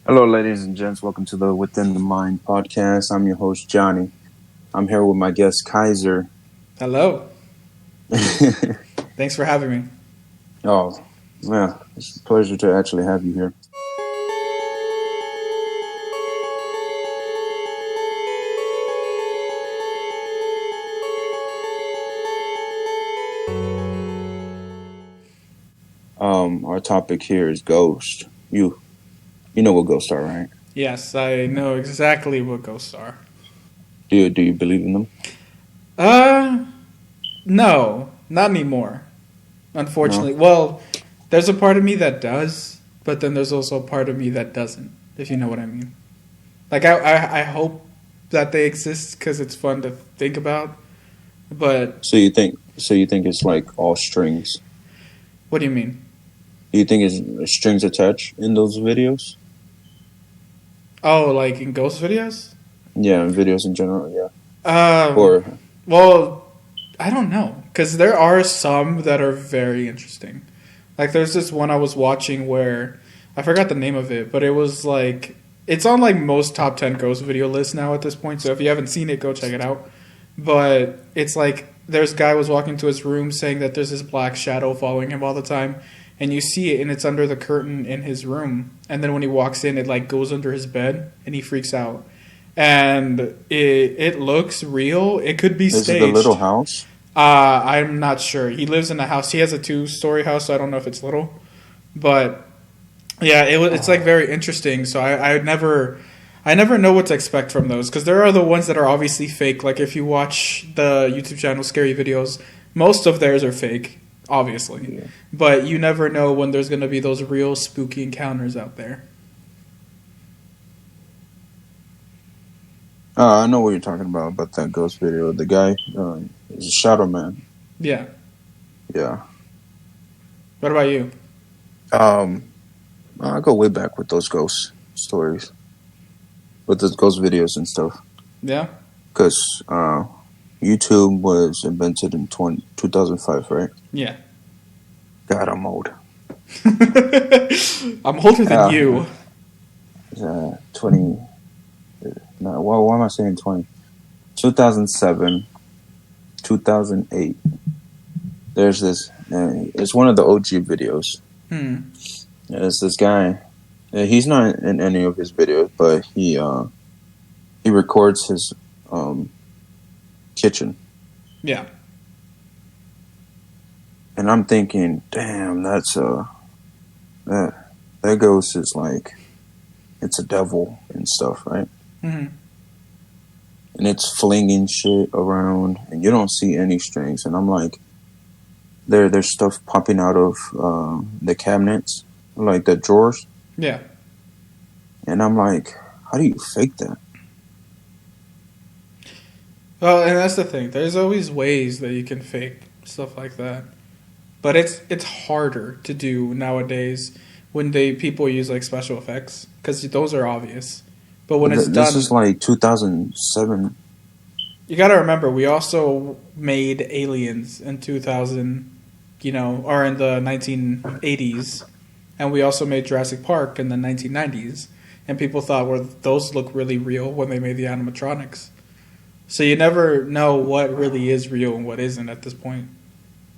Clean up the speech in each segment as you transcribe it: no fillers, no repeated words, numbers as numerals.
Hello, ladies and gents. Welcome to the Within the Mind podcast. I'm your host, Johnny. I'm here with my guest, Kyzurr. Hello. Thanks for having me. Oh, yeah. It's a pleasure to actually have you here. Our topic here is ghosts. You know what ghosts are, right? Yes, I know exactly what ghosts are. Do you believe in them? Uh, no, not anymore. No. Unfortunately. Well, there's a part of me that does, but then there's also a part of me that doesn't, if you know what I mean. Like, I hope that they exist because it's fun to think about, but So you think it's like all strings? what do you mean? Do you think it's strings attached in those videos? Oh, like in ghost videos? Yeah, in videos in general. Yeah. Um, Or well, I don't know, because there are some that are very interesting. Like there's this one I was watching where I forgot the name of it, but it was like it's on like most top 10 ghost video lists now at this point. So if you haven't seen it, go check it out. But it's like there's a guy was walking to his room saying that there's this black shadow following him all the time, and you see it and it's under the curtain in his room. And then when he walks in, it like goes under his bed and he freaks out. And it looks real. It could be is it the little staged. house? I'm not sure. He lives in a house. He has a 2-story house, so I don't know if it's little. But yeah, it's like very interesting. So I never know what to expect from those because there are the ones that are obviously fake. Like if you watch the YouTube channel Scary Videos, most of theirs are fake, obviously. Yeah. But you never know when there's going to be those real spooky encounters out there. I know what you're talking about that ghost video. The guy is a shadow man. Yeah. Yeah. What about you? Um, I go way back with those ghost stories, with those ghost videos and stuff. Yeah. Because YouTube was invented in 2005, right? Yeah. God, I'm old. I'm older than you. 20. No, why am I saying 20? 2007, 2008. There's this. It's one of the OG videos. It's this guy. He's not in any of his videos, but he records his kitchen. Yeah. And I'm thinking, damn, that ghost is like, it's a devil and stuff, right? Mm-hmm. And it's flinging shit around, and you don't see any strings. And I'm like, there's stuff popping out of the cabinets, like the drawers. Yeah. And I'm like, how do you fake that? Well, and that's the thing. There's always ways that you can fake stuff like that, but it's harder to do nowadays when people use like special effects because those are obvious. But when it's This done, is like 2007. you got to remember we also made Aliens in 2000, or in the 1980s, and we also made Jurassic Park in the 1990s, and people thought, well, those look really real when they made the animatronics. So you never know what really is real and what isn't at this point.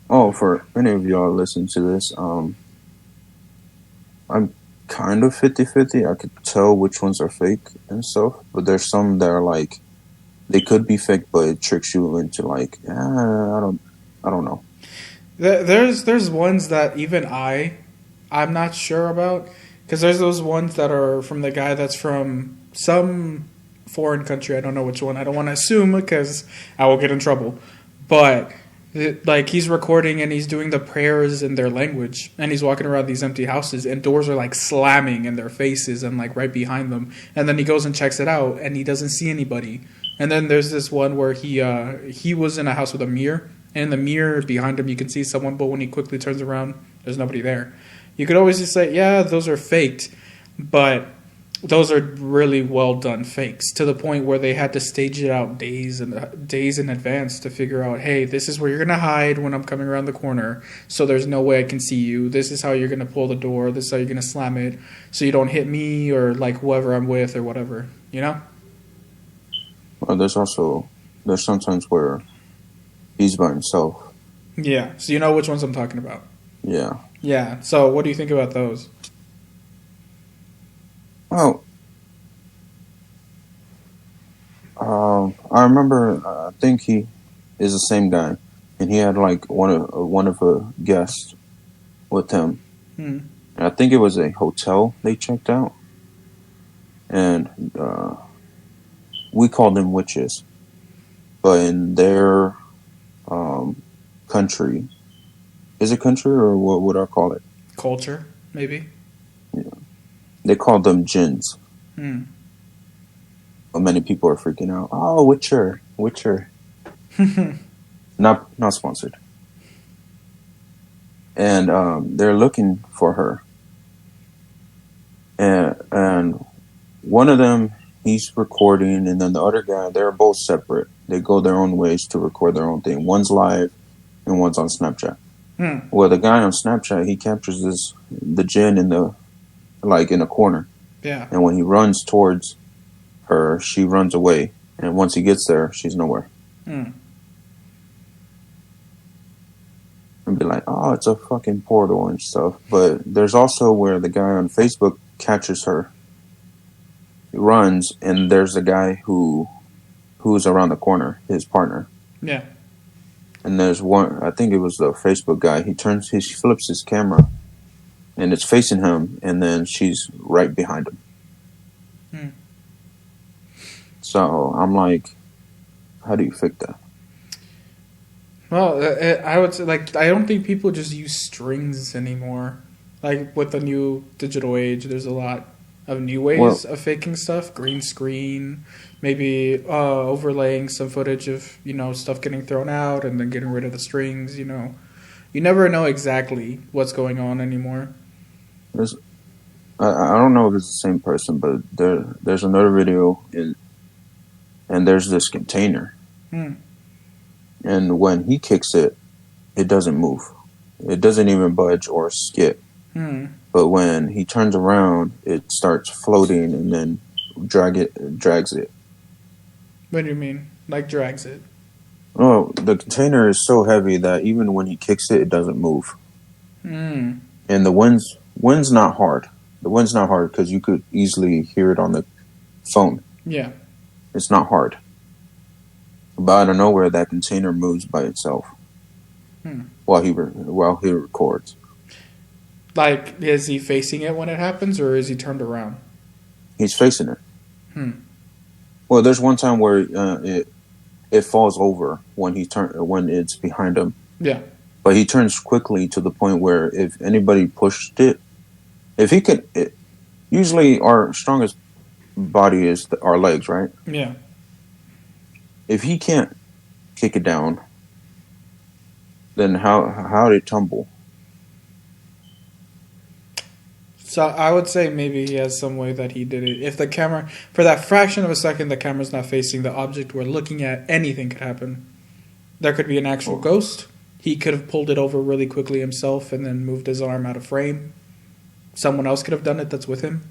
Oh, for any of y'all listening to this, I'm kind of 50-50. I could tell which ones are fake and stuff, but there's some that are like, they could be fake, but it tricks you into like, I don't know. There's ones that even I'm not sure about because there's those ones that are from the guy that's from some foreign country. I don't know which one. I don't want to assume because I will get in trouble. But like he's recording and he's doing the prayers in their language and he's walking around these empty houses and doors are like slamming in their faces and like right behind them. And then he goes and checks it out and he doesn't see anybody. And then there's this one where he was in a house with a mirror. And in the mirror behind him, you can see someone, but when he quickly turns around, there's nobody there. You could always just say, yeah, those are faked. But those are really well done fakes to the point where they had to stage it out days in advance to figure out, hey, this is where you're gonna hide when I'm coming around the corner, so there's no way I can see you. This is how you're gonna pull the door. This is how you're gonna slam it, so you don't hit me or like whoever I'm with or whatever. You know? Well, there's sometimes where he's by himself. Yeah. So you know which ones I'm talking about. Yeah. Yeah. So what do you think about those? Well, I remember. I think he is the same guy, and he had like one of a guest with him. Hmm. And I think it was a hotel they checked out, and we called them witches, but in their country, is it country or what would I call it? Culture, maybe. Yeah. They called them jinns. Hmm. But many people are freaking out. Oh, Witcher. Not sponsored. And they're looking for her. And one of them, he's recording, and then the other guy, they're both separate. They go their own ways to record their own thing. One's live, and one's on Snapchat. Hmm. Well, the guy on Snapchat, he captures the djinn in a corner. Yeah. And when he runs towards her, she runs away. And once he gets there, she's nowhere. Hmm. And be like, oh, it's a fucking portal and stuff. But there's also where the guy on Facebook catches her. He runs, and there's a guy who's around the corner, his partner. Yeah. And there's one, I think it was the Facebook guy. He flips his camera, and it's facing him, and then she's right behind him. Hmm. So I'm like, how do you fix that? Well, I would say, like, I don't think people just use strings anymore. Like, with the new digital age, there's a lot of new ways of faking stuff. Green screen, maybe overlaying some footage of, stuff getting thrown out and then getting rid of the strings, You never know exactly what's going on anymore. I don't know if it's the same person, but there's another video, and there's this container. Hmm. And when he kicks it, it doesn't move. It doesn't even budge or skip. Hmm. But when he turns around, it starts floating and then drags it. What do you mean? Like drags it? Oh, the container is so heavy that even when he kicks it, it doesn't move. Hmm. And the wind's not hard. The wind's not hard because you could easily hear it on the phone. Yeah. It's not hard. But out of nowhere, that container moves by itself while he records. Like, is he facing it when it happens, or is he turned around? He's facing it. Hmm. Well, there's one time where it falls over when when it's behind him. Yeah. But he turns quickly to the point where if anybody pushed it, if he could, usually our strongest body is our legs, right? Yeah. If he can't kick it down, then how did it tumble? So I would say maybe he has some way that he did it. If the camera, for that fraction of a second, the camera's not facing the object we're looking at, anything could happen. There could be an actual ghost. He could have pulled it over really quickly himself and then moved his arm out of frame. Someone else could have done it that's with him.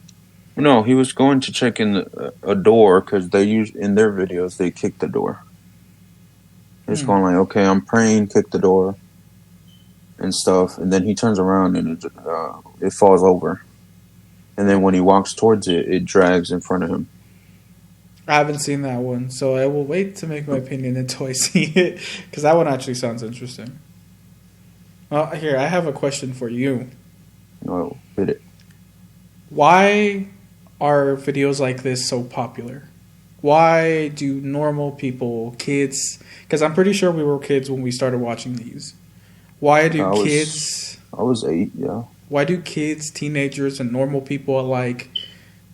No, he was going to check in a door because they in their videos they kick the door. He's going like, okay, I'm praying, kick the door, and stuff, and then he turns around and it falls over, and then when he walks towards it, it drags in front of him. I haven't seen that one, so I will wait to make my opinion until I see it because that one actually sounds interesting. Well, here I have a question for you. Oh, hit it. Why are videos like this so popular? Why do normal people, kids, because I'm pretty sure we were kids when we started watching these. Why do kids... I was 8, yeah. Why do kids, teenagers, and normal people alike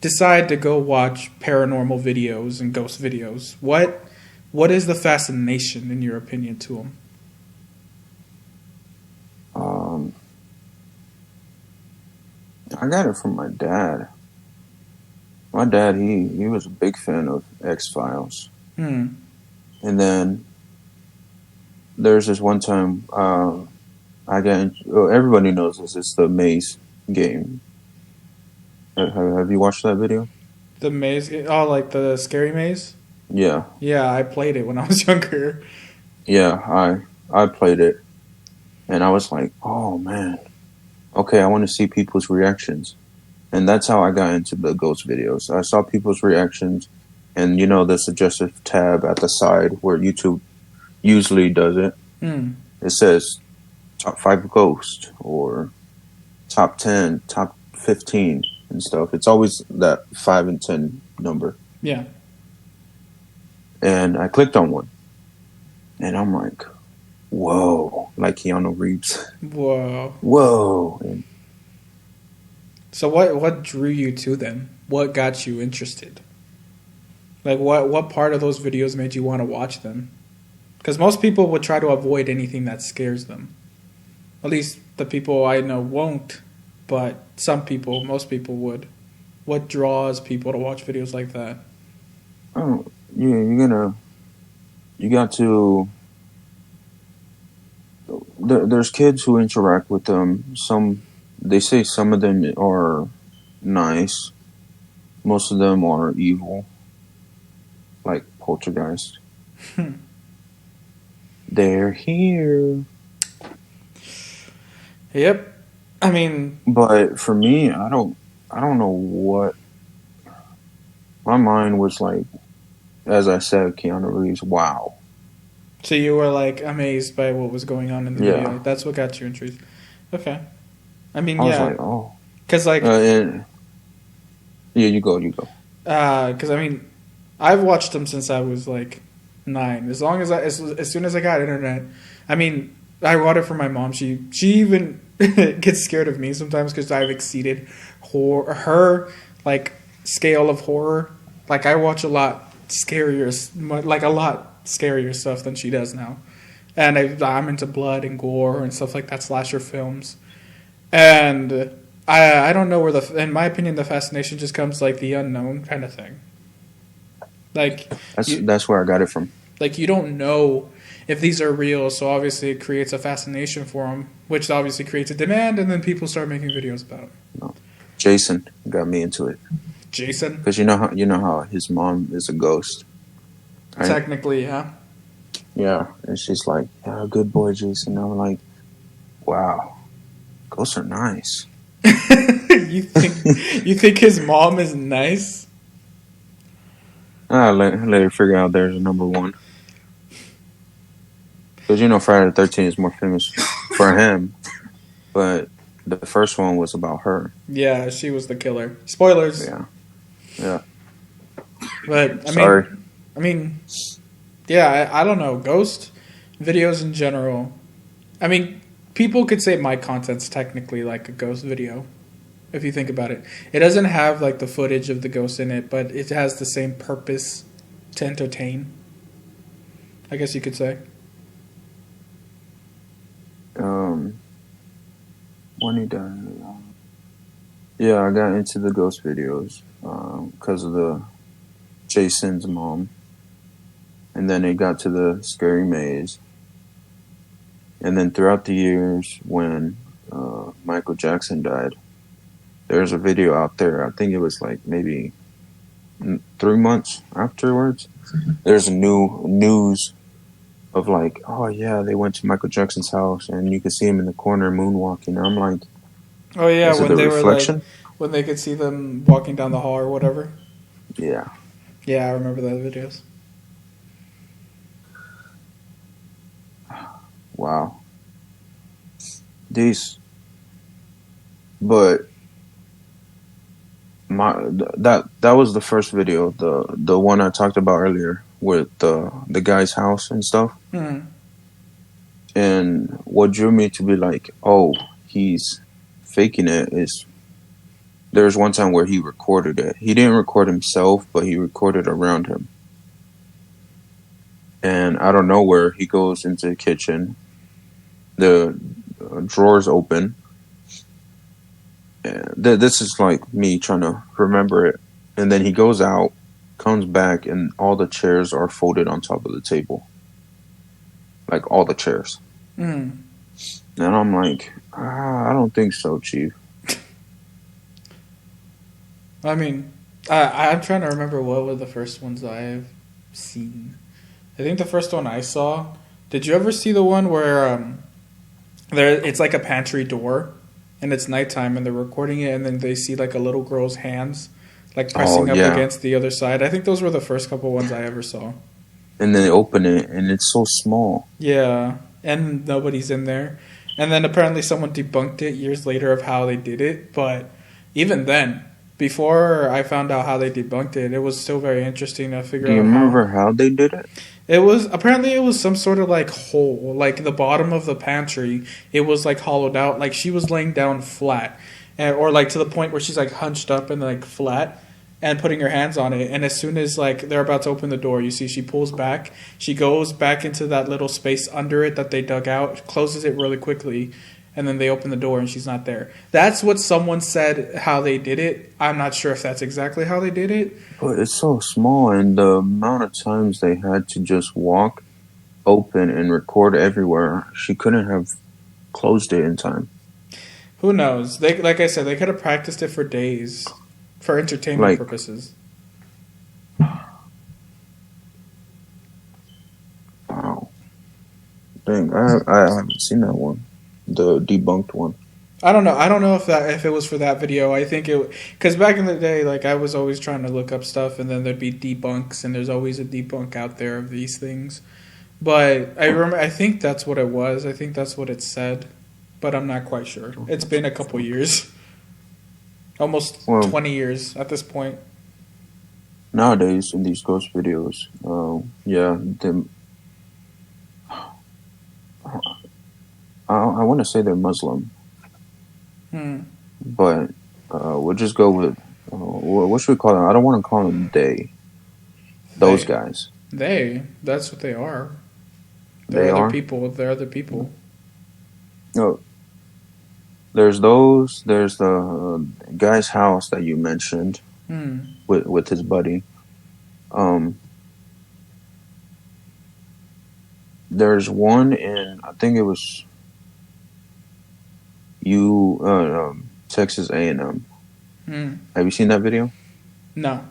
decide to go watch paranormal videos and ghost videos? What is the fascination, in your opinion, to them? I got it from my dad. My dad, he was a big fan of X-Files. Hmm. And then there's this one time I got everybody knows this. It's the maze game. Have you watched that video? The maze. Oh, like the scary maze. Yeah. Yeah, I played it when I was younger. Yeah, I played it, and I was like, oh man, okay, I want to see people's reactions. And that's how I got into the ghost videos. I saw people's reactions, and the suggestive tab at the side where YouTube usually does it. Hmm. It says top 5 ghosts or top 10, top 15 and stuff. It's always that 5 and 10 number. Yeah. And I clicked on one, and I'm like, whoa, like Keanu Reeves. Whoa. Whoa. And So what drew you to them? What got you interested? Like what part of those videos made you want to watch them? Because most people would try to avoid anything that scares them. At least the people I know won't, but most people would. What draws people to watch videos like that? oh, you got to. There's kids who interact with them. They say some of them are nice. Most of them are evil, like Poltergeist. They're here. Yep. I mean, But for me, I don't know what my mind was like. As I said, Keanu Reeves. Wow. so you were like amazed by what was going on in the video. That's what got you intrigued. Okay. I mean, I was yeah. like, oh. Because like, Yeah, you go. because I mean, I've watched them since I was like 9. As soon as I got internet, I mean, I bought it for my mom. She even gets scared of me sometimes because I've exceeded her like scale of horror. Like I watch a lot scarier stuff than she does now, and I'm into blood and gore and stuff like that, slasher films, and I don't know where in my opinion the fascination just comes like the unknown kind of thing. Like that's where I got it from. Like you don't know if these are real, so obviously it creates a fascination for them, which obviously creates a demand, and then people start making videos about it. No. Jason got me into it. Jason, because you know how his mom is a ghost. Right? Technically, yeah. Yeah, and she's like, yeah, good boy, Jason. I'm like, wow, ghosts are nice. You think his mom is nice? I later figure out there's a number one. Because Friday the 13th is more famous for him, but the first one was about her. Yeah, she was the killer. Spoilers. Yeah. But Sorry. I mean, yeah, I don't know. Ghost videos in general. I mean, people could say my content's technically like a ghost video, if you think about it. It doesn't have like the footage of the ghost in it, but it has the same purpose to entertain, I guess you could say. When he died, yeah, I got into the ghost videos because of the Jason's mom, and then it got to the scary maze, and then throughout the years when Michael Jackson died, there's a video out there. I think it was like maybe 3 months afterwards. There's a new news of like, oh yeah, they went to Michael Jackson's house and you could see him in the corner moonwalking. I'm like, oh yeah, when they reflection? were like, when they could see them walking down the hall or whatever. Yeah. Yeah, I remember those videos. Wow. But that was the first video, the one I talked about earlier with the guy's house and stuff. Mm-hmm. And what drew me to be like, oh, he's faking it is there's one time where he recorded it. He didn't record himself, but he recorded around him. And out of nowhere, he goes into the kitchen. The drawers open. And this is like me trying to remember it. And then he goes out, comes back, and all the chairs are folded on top of the table. Like, all the chairs. Mm. And I'm like, I don't think so, Chief. I mean, I'm trying to remember what were the first ones I've seen. I think the first one I saw. Did you ever see the one where it's like a pantry door, and it's nighttime, and they're recording it, and then they see like a little girl's hands, like pressing up against the other side? I think those were the first couple ones I ever saw. And then they open it, and it's so small. Yeah, and nobody's in there. And then apparently someone debunked it years later of how they did it, but even then, before I found out how they debunked it, it was still very interesting to figure out. Do you remember how they did it? It was some sort of like hole, like the bottom of the pantry. It was like hollowed out, like she was laying down flat, or like to the point where she's like hunched up and like flat, and putting her hands on it. And as soon as like they're about to open the door, you see she pulls back. She goes back into that little space under it that they dug out, closes it really quickly, and then they open the door and she's not there. That's what someone said how they did it. I'm not sure if that's exactly how they did it. But it's so small, and the amount of times they had to just walk, open, and record everywhere, she couldn't have closed it in time. Who knows? They, like I said, they could have practiced it for days for entertainment purposes. Wow. Dang, I haven't seen that one. The debunked one. I don't know. I don't know if it was for that video. I think it, because back in the day, like I was always trying to look up stuff, and then there'd be debunks, and there's always a debunk out there of these things. But I remember, I think that's what it was. I think that's what it said, but I'm not quite sure. It's been a couple years, almost 20 years at this point. Nowadays, in these ghost videos, I want to say they're Muslim. But we'll just go with what should we call them? I don't want to call them they. Those guys. That's what they are. They're other people. They're other people. No. There's those. There's the guy's house that you mentioned with his buddy. There's one in, I think it was Texas A&M. Have you seen that video? No.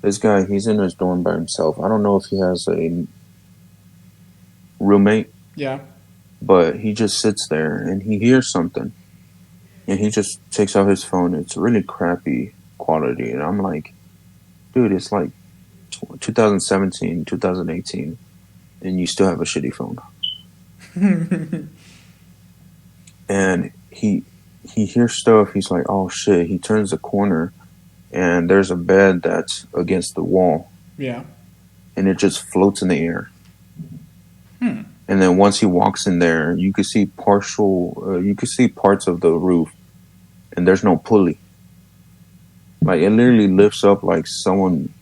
This guy, he's in his dorm by himself. I don't know if he has a roommate. Yeah. But he just sits there and he hears something. And he just takes out his phone. It's really crappy quality. And I'm like, dude, it's like 2017, 2018. And you still have a shitty phone. And he hears stuff. He's like, oh shit. He turns the corner and there's a bed that's against the wall. Yeah. And it just floats in the air. And then once he walks in there, you could see parts of the roof, and there's no pulley. Like it literally lifts up like someone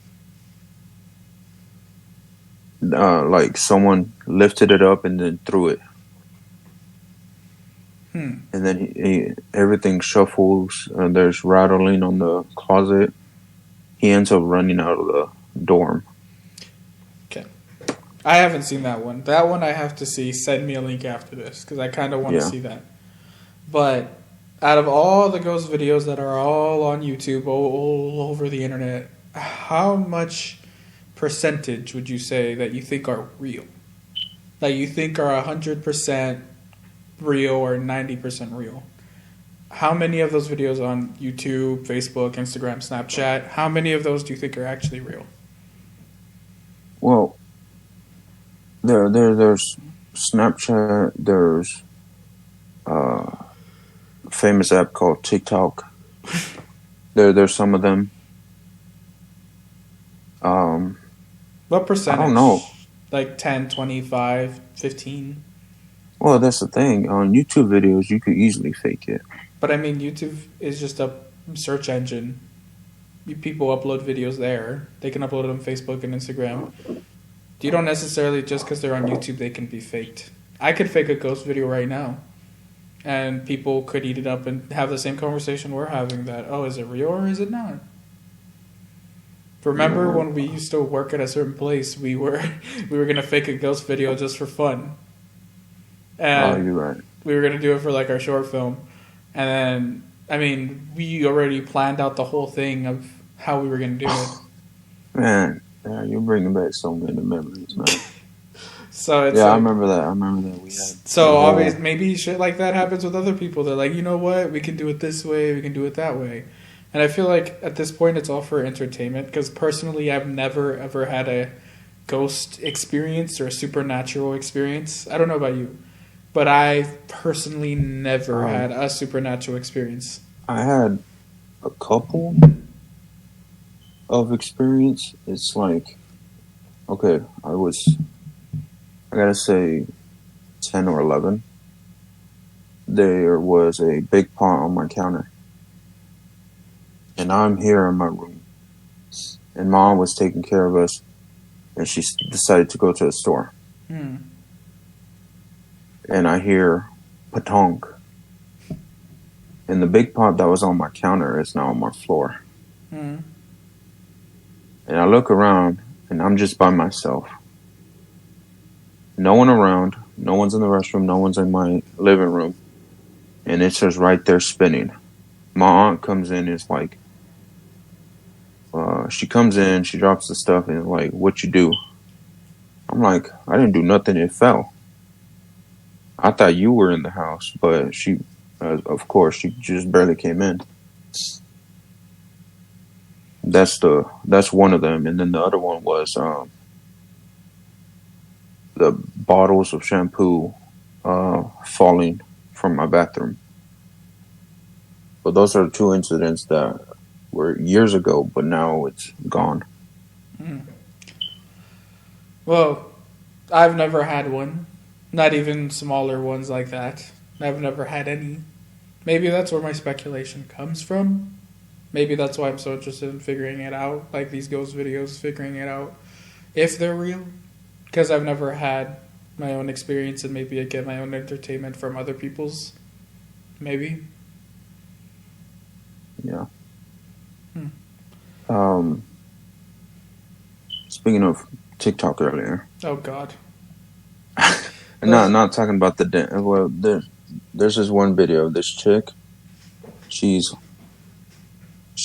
lifted it up and then threw it. And then everything shuffles, and there's rattling on the closet. He ends up running out of the dorm. Okay. I haven't seen that one. That one I have to see. Send me a link after this, because I kind of want to see that. But out of all the ghost videos that are all on YouTube, all over the internet, how much percentage would you say that you think are real? That you think are 100% real or 90% real? How many of those videos on YouTube, Facebook, Instagram, Snapchat, how many of those do you think are actually real? Well, there's Snapchat, there's a famous app called TikTok. There's some of them. What percentage? I don't know. Like 10, 25, 15? Well, that's the thing. On YouTube videos, you could easily fake it. But I mean, YouTube is just a search engine. People upload videos there. They can upload it on Facebook and Instagram. You don't necessarily, just because they're on YouTube, they can be faked. I could fake a ghost video right now, and people could eat it up and have the same conversation we're having, that, oh, is it real or is it not? Remember when we used to work at a certain place? We were we were gonna fake a ghost video just for fun, and you're right. we were gonna do it for like our short film, and then I mean we already planned out the whole thing of how we were gonna do it. Man, yeah, you're bringing back so many memories, man. So it's I remember that. We had so obvious. Maybe shit like that happens with other people. They're like, you know what? We can do it this way. We can do it that way. And I feel like at this point it's all for entertainment. Because personally, I've never ever had a ghost experience or a supernatural experience. I don't know about you, but I personally never had a supernatural experience. I had a couple of experience. It's like, okay, I gotta say 10 or 11. There was a big pot on my counter. And I'm here in my room. And Mom was taking care of us. And she decided to go to the store. And I hear patong. And the big pot that was on my counter is now on my floor. And I look around and I'm just by myself. No one around. No one's in the restroom. No one's in my living room. And it's just right there spinning. My aunt comes in and is like, she comes in, she drops the stuff and is like, what you do? I'm like, I didn't do nothing. It fell. I thought you were in the house, but she, of course, she just barely came in. That's one of them. And then the other one was, the bottles of shampoo falling from my bathroom. But those are two incidents that were years ago, but now it's gone. Well, I've never had one. Not even smaller ones like that. I've never had any. Maybe that's where my speculation comes from. Maybe that's why I'm so interested in figuring it out. Like these ghost videos, figuring it out. If they're real. Because I've never had my own experience and maybe I get my own entertainment from other people's. Maybe. Yeah. Speaking of TikTok earlier. Oh, God. Not talking about there's this one video of this chick. She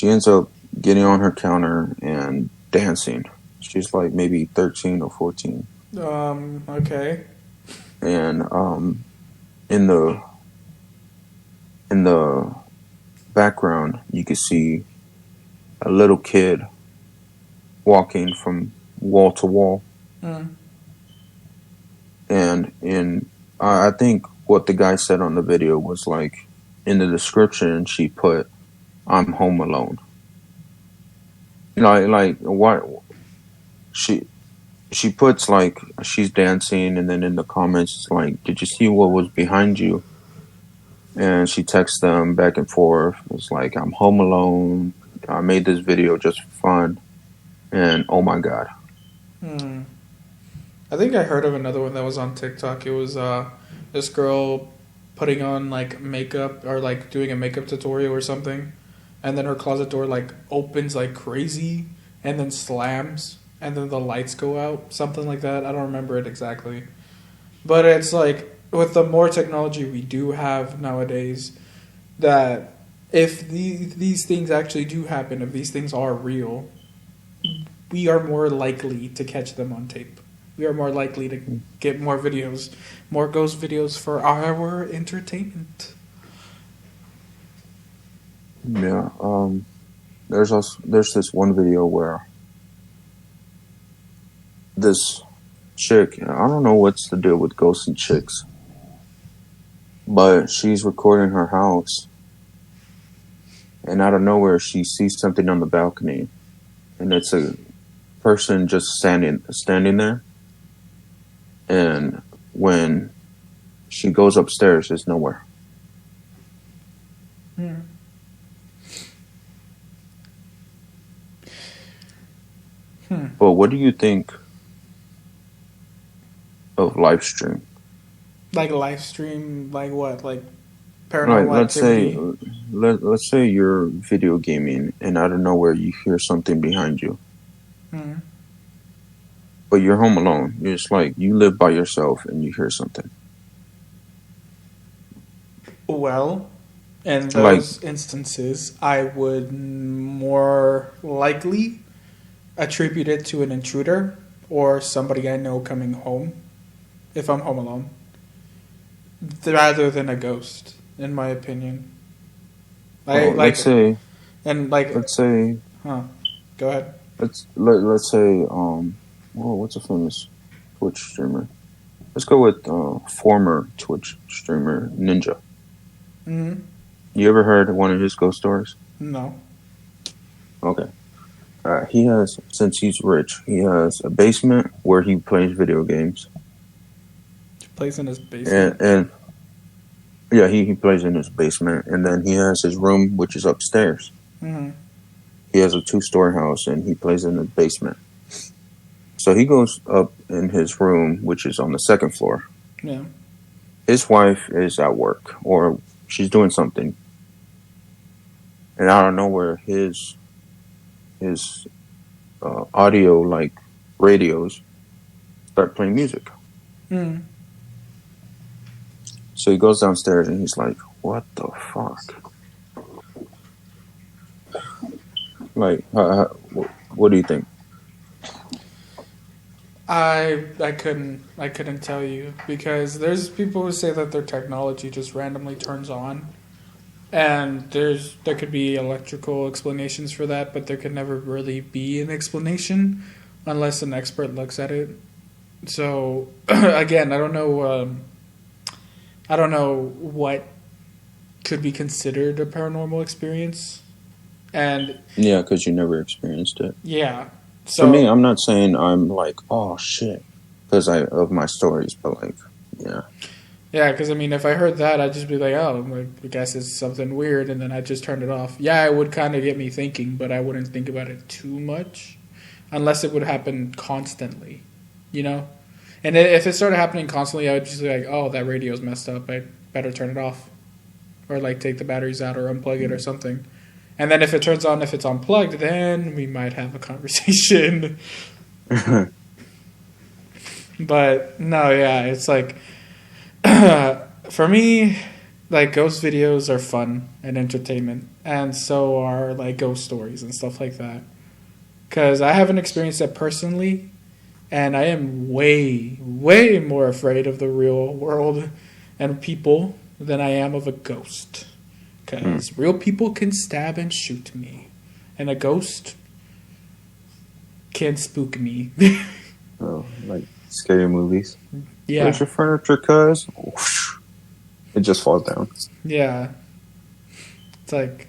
ends up getting on her counter and dancing. She's like maybe 13 or 14. Okay. And in the background you could see a little kid walking from wall to wall. And I think what the guy said on the video was like, in the description she put, I'm home alone. You know, like what she puts like she's dancing, and then in the comments it's like, did you see what was behind you? And she texts them back and forth. It's like, I'm home alone. I made this video just for fun. And oh my God. I think I heard of another one that was on TikTok. It was this girl putting on like makeup or like doing a makeup tutorial or something. And then her closet door like opens like crazy and then slams. And then the lights go out. Something like that. I don't remember it exactly. But it's like, with the more technology we do have nowadays, that if these things actually do happen, if these things are real, we are more likely to catch them on tape. We are more likely to get more videos, more ghost videos for our entertainment. Yeah. There's this one video where this chick, I don't know what's the deal with ghosts and chicks, but she's recording her house, and out of nowhere she sees something on the balcony, and it's a person just standing there. And when she goes upstairs, it's nowhere. But what do you think of live stream? Like live stream, like what? Like paranormal activity? Let's say you're video gaming, and out of nowhere you hear something behind you. Mm. But you're home alone. It's like you live by yourself and you hear something. Well, in Like, those instances, I would more likely attribute it to an intruder or somebody I know coming home if I'm home alone, rather than a ghost, in my opinion. well, Like, let's say, huh? Go ahead. let's say, what's a famous Twitch streamer? Let's go with former Twitch streamer Ninja. Mm-hmm. You ever heard one of his ghost stories? No. Okay. He has, since he's rich, he has a basement where he plays video games. He plays in his basement. And yeah, he plays in his basement, and then he has his room, which is upstairs. Mm-hmm. He has a 2-story house, and he plays in the basement. So he goes up in his room, which is on the 2nd floor. Yeah. His wife is at work, or she's doing something, and out of nowhere, his audio like radios start playing music. Mm. So he goes downstairs and he's like, "What the fuck?" Like, what do you think? I couldn't tell you, because there's people who say that their technology just randomly turns on, and there could be electrical explanations for that, but there could never really be an explanation unless an expert looks at it. So again, I don't know. I don't know what could be considered a paranormal experience, and Yeah, because you never experienced it. yeah. So For me, I'm not saying I'm like, oh shit, because of my stories, but like, yeah. yeah, because I mean, if I heard that, I'd just be like, oh, like, I guess it's something weird, and then I'd just turn it off. Yeah, it would kind of get me thinking, but I wouldn't think about it too much, unless it would happen constantly, you know? And if it started happening constantly, I would just be like, oh, that radio's messed up. I better turn it off. Or, like, take the batteries out or unplug it or something. And then if it turns on, if it's unplugged, then we might have a conversation. But, no, yeah, it's like, for me, like, ghost videos are fun and entertainment. And so are, like, ghost stories and stuff like that. Because I haven't experienced it personally, and I am way, way more afraid of the real world and people than I am of a ghost. Because real people can stab and shoot me, and a ghost can spook me. Oh, like scary movies. Yeah. Where's your furniture, cuz? It just falls down. Yeah. It's like,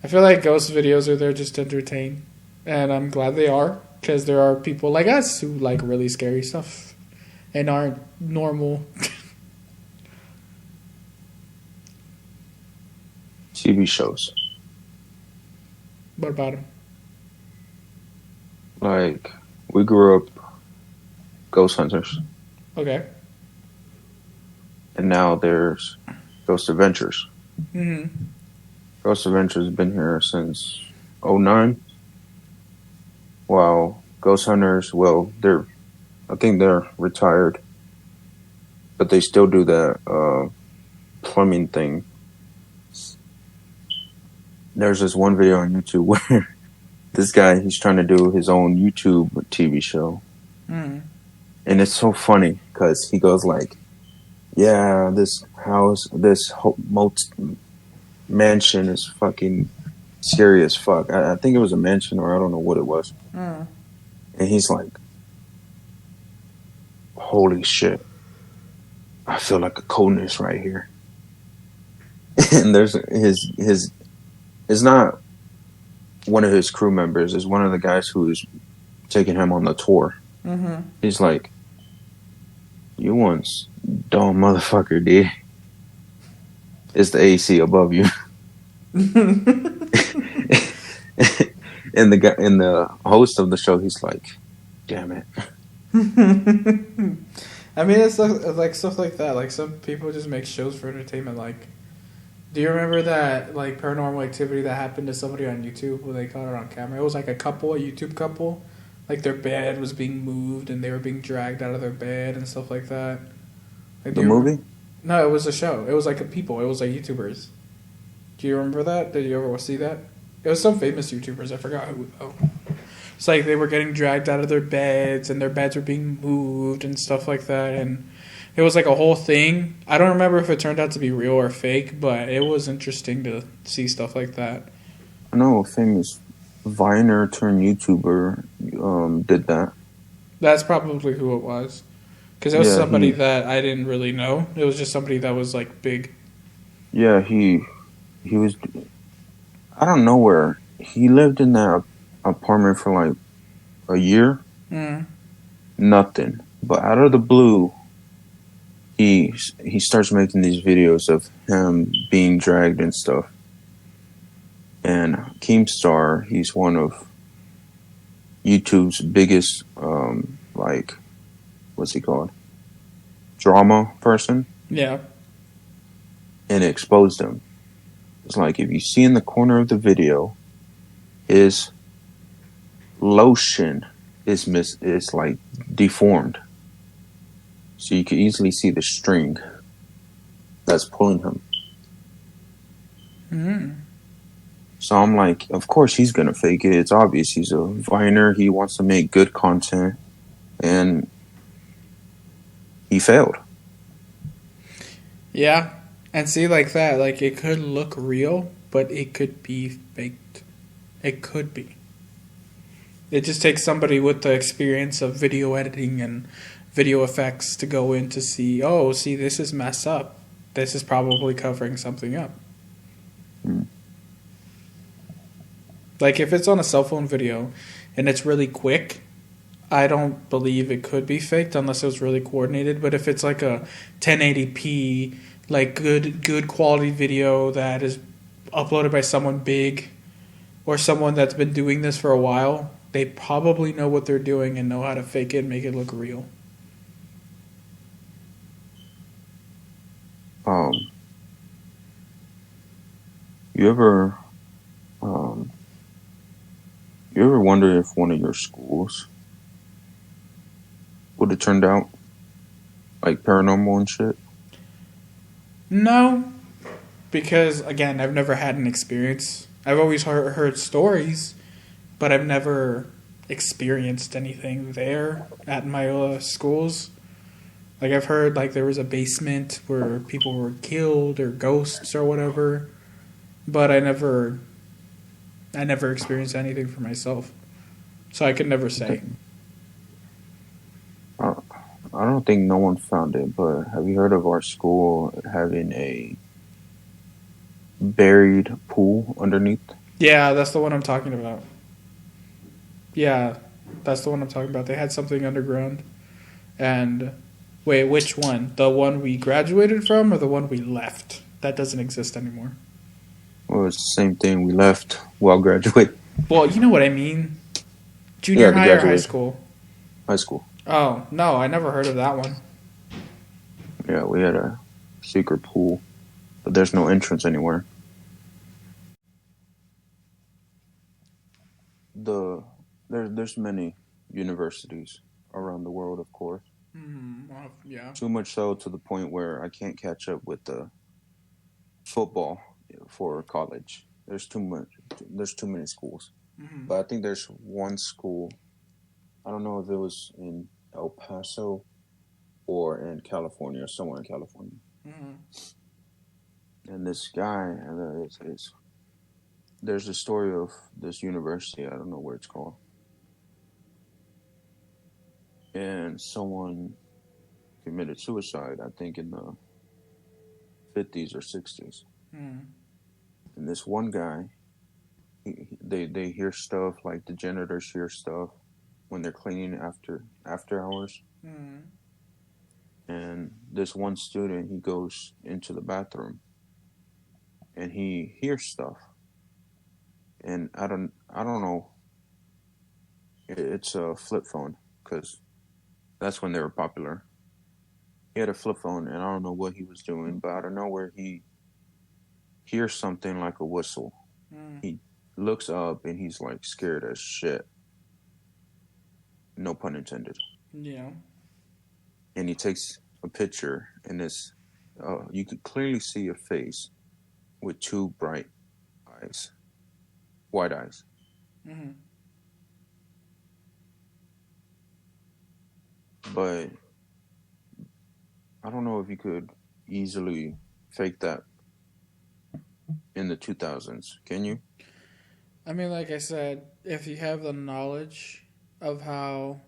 I feel like ghost videos are there just to entertain, and I'm glad they are, because there are people like us who like really scary stuff and aren't normal. TV shows. What about them? Like, we grew up Ghost Hunters, Okay. and now there's Ghost Adventures. Mm-hmm. Ghost Adventures has been here since '09. While Ghost Hunters, well, I think they're retired, but they still do that plumbing thing. There's this one video on YouTube where this guy, he's trying to do his own YouTube TV show. Mm-hmm. And it's so funny because he goes like, yeah, this house, mansion is fucking scary as fuck. I think it was a mansion, or I don't know what it was. Mm. And he's like, holy shit, I feel like a coldness right here. And there's it's not one of his crew members, it's one of the guys who's taking him on the tour. Mm-hmm. He's like, you once dumb motherfucker, dude. It's the AC above you. And the host of the show, he's like, damn it. I mean, it's like stuff like that. Like, some people just make shows for entertainment. Like, do you remember that paranormal activity that happened to somebody on YouTube where they caught it on camera? It was like a YouTube couple Like their bed was being moved and they were being dragged out of their bed and stuff like that. Like The do you remember? movie? No, it was a show. It was like a people. It was like YouTubers. Do you remember that? Did you ever see that? It was some famous YouTubers. I forgot who though. It's like they were getting dragged out of their beds and their beds were being moved and stuff like that. And it was like a whole thing. I don't remember if it turned out to be real or fake, but it was interesting to see stuff like that. I know a famous Viner turned YouTuber did that. That's probably who it was. Because it was Yeah, somebody that I didn't really know. It was just somebody that was like big. he was. I don't know where he lived in that apartment for like a year. Mm. Nothing, but out of the blue, he starts making these videos of him being dragged and stuff. And Keemstar, he's one of YouTube's biggest, like, what's he called? Drama person. Yeah. And it exposed him. It's like, if you see in the corner of the video, his lotion is like deformed. So you can easily see the string that's pulling him. Mm. So I'm like, of course he's gonna fake it. It's obvious he's a Viner. He wants to make good content, and he failed. Yeah. And see, like that, like it could look real, but it could be faked. It could be. It just takes somebody with the experience of video editing and video effects to go in to see, oh, see, this is messed up. This is probably covering something up. Mm. Like if it's on a cell phone video and it's really quick, I don't believe it could be faked unless it was really coordinated. But if it's like a 1080p, like good quality video that is uploaded by someone big or someone that's been doing this for a while, they probably know what they're doing and know how to fake it and make it look real. Um, you ever, um, you ever wonder if one of your schools would have turned out like paranormal and shit? No, because again, I've never had an experience. I've always heard stories, but I've never experienced anything there at my schools. Like I've heard like there was a basement where people were killed or ghosts or whatever, but I never experienced anything for myself. So I could never say. I, I don't think no one found it, but have you heard of our school having a buried pool underneath? Yeah, that's the one I'm talking about. Yeah, that's the one I'm talking about. They had something underground. And wait, which one? The one we graduated from or the one we left? That doesn't exist anymore. Well, it's the same thing. We left while graduating. Well, you know what I mean. Yeah, Junior the high or high graduation. school? High school. Oh, no, I never heard of that one. Yeah, we had a secret pool, but there's no entrance anywhere. There's many universities around the world, of course. Mm, well, yeah. Too much so to the point where I can't catch up with the football for college. There's too much. There's too many schools. Mm-hmm. But I think there's one school. I don't know if it was in El Paso or in California or somewhere in California. Mm-hmm. And this guy, there's a story of this university. I don't know where it's called. And someone committed suicide, I think in the 50s or 60s. Mm-hmm. And this one guy, they hear stuff like the janitors hear stuff when they're cleaning after hours. Mm-hmm. And this one student, he goes into the bathroom and he hears stuff. And I don't know. It's a flip phone because that's when they were popular. He had a flip phone, and I don't know what he was doing, but out of nowhere he hears something like a whistle. Mm-hmm. He looks up and he's like scared as shit. No pun intended. Yeah. And he takes a picture, and you could clearly see a face with two bright eyes, white eyes. Mm-hmm. But I don't know if you could easily fake that in the 2000s. Can you? I mean, like I said, if you have the knowledge of how,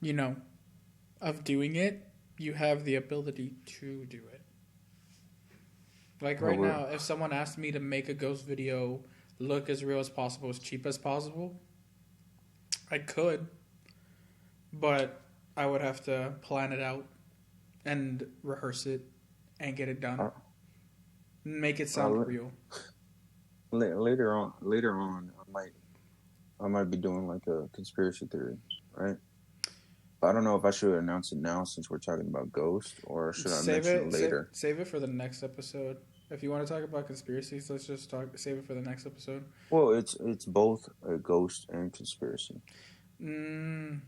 you know, of doing it, you have the ability to do it. Like Well, right now, if someone asked me to make a ghost video look as real as possible, as cheap as possible, I could, but I would have to plan it out and rehearse it and get it done. uh, Make it sound real. later on, I might be doing like a conspiracy theory, right? But I don't know if I should announce it now since we're talking about ghosts, or should I Save mention it it. later? Save it for the next episode. If you want to talk about conspiracies, let's just save it for the next episode. Well, it's both a ghost and conspiracy. No,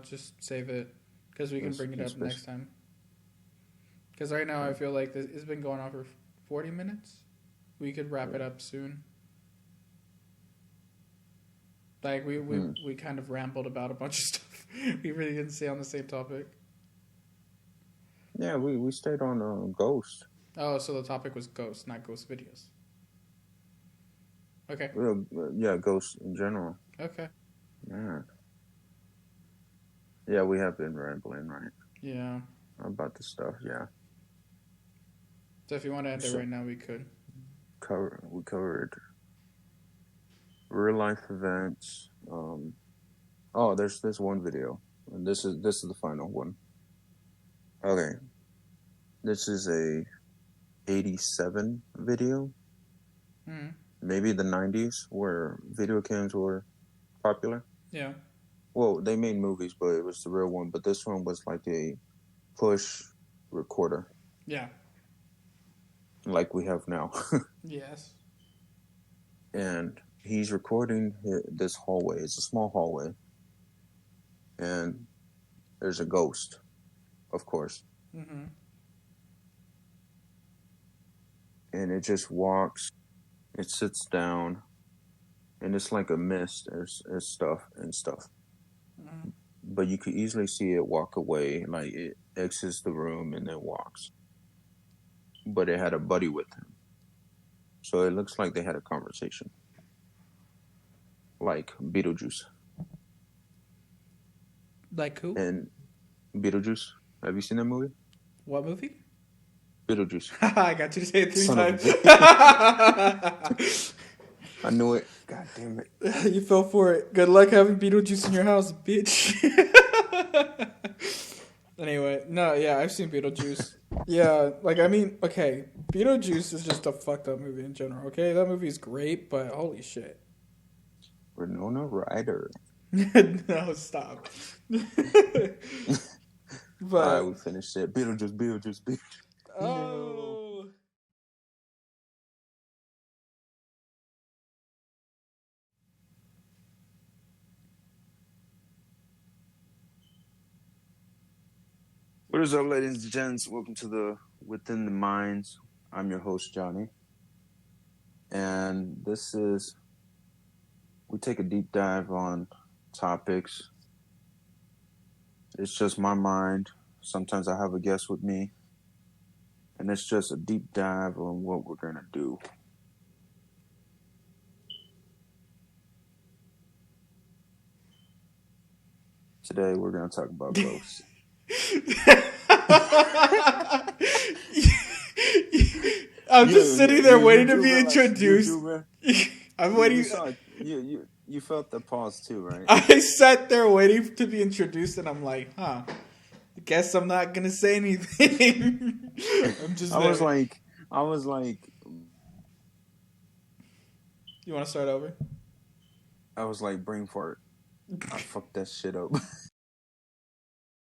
just save it because we can bring it up next time. Because right now I feel like it's been going on for 40 minutes. We could wrap it up soon. Like we kind of rambled about a bunch of stuff we really didn't stay on the same topic. Yeah, we stayed on ghost. Oh, so the topic was ghosts, not ghost videos. Okay. Yeah, ghosts in general. Okay. Yeah. Yeah, we have been rambling, right? Yeah. About the stuff, yeah. So if you want to end it right now, we could. We covered real life events. There's this one video, and this is the final one. Okay, this is a 87 video. Maybe the 90s, where video games were popular. Yeah. Well, they made movies, but it was the real one. But this one was like a push recorder. Yeah. Like we have now. Yes. And he's recording this hallway. It's a small hallway. And there's a ghost, of course. Mm-hmm. And it just walks. It sits down. And it's like a mist. There's stuff and stuff. Mm-hmm. But you could easily see it walk away. Like it exits the room and then walks. But it had a buddy with him. So it looks like they had a conversation. Like Beetlejuice. Like who? And Beetlejuice. Have you seen that movie? What movie? Beetlejuice. I got you to say it 3 times. I knew it. God damn it. You fell for it. Good luck having Beetlejuice in your house, bitch. Anyway, no, yeah, I've seen Beetlejuice. Yeah, like, I mean, okay, Beetlejuice is just a fucked up movie in general, okay? That movie's great, but holy shit. Winona Ryder. No, stop. But Alright, we finished it. Beetlejuice. Oh. No. What is up, ladies and gents? Welcome to the Within the Minds. I'm your host, Johnny. And we take a deep dive on topics. It's just my mind. Sometimes I have a guest with me. And it's just a deep dive on what we're going to do. Today, we're going to talk about ghosts. I'm just sitting there waiting to be introduced. I'm waiting. You felt the pause too, right? I sat there waiting to be introduced, and I'm like, I guess I'm not gonna say anything. I'm just. I was like. You want to start over? I was like, brain fart. I fucked that shit up.